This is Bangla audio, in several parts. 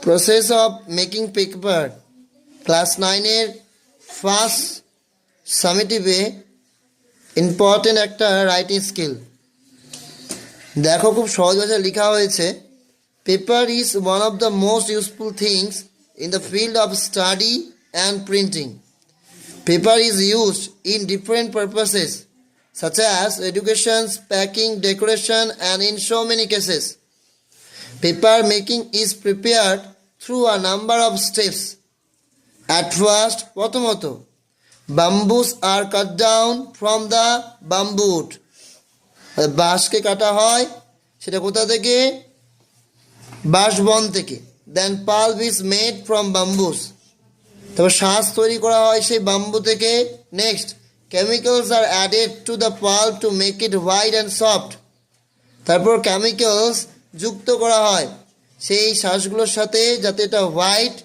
Process of making paper class 9-এর ফার্স্ট সামেটিভে ইম্পর্টেন্ট একটা রাইটিং স্কিল। দেখো, খুব সহজ ভাষায় লেখা হয়েছে, paper is one of the most useful things in the field of study and printing. Paper is used in different purposes such as education, packing, decoration, and in so many cases. Paper making is prepared through a number of steps. At first, প্রথমত, bamboos are cut down from the bamboo wood. বাঁশকে কাটা হয়, সেটা কোথা থেকে? বাঁশবন থেকে. Then pulp is made from bamboos. তারপর শাঁস তৈরি করা হয় সেই বাম্বু থেকে. Next, chemicals are added to the pulp to make it white and soft. তারপর কেমিক্যালস যুক্ত করা হয় সেই শাঁসগুলোর সাথে যাতে এটা হোয়াইট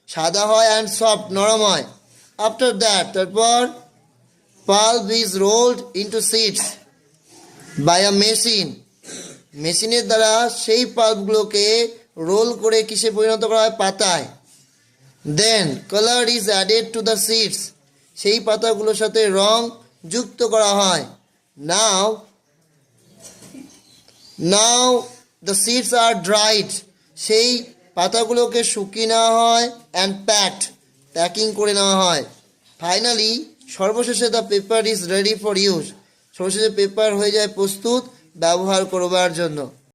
সাদা হয় অ্যান্ড সফট নরম হয়. আফটার দ্যাট, তারপর pulp is rolled into sheets by a machine. মেশিনের দ্বারা সেই পাল্পগুলোকে রোল করে কিসে পরিণত করা হয়? পাতায়. Then colour is added to the seeds. সেই পাতাগুলোর সাথে রং যুক্ত করা হয়. Now the seeds are dried. সেই পাতাগুলোকে শুকিয়ে নেওয়া হয় অ্যান্ড প্যাকিং করে নেওয়া হয়. ফাইনালি, সর্বশেষে the paper is ready for use. সর্বশেষে পেপার হয়ে যায় প্রস্তুত ব্যবহার করবার জন্য.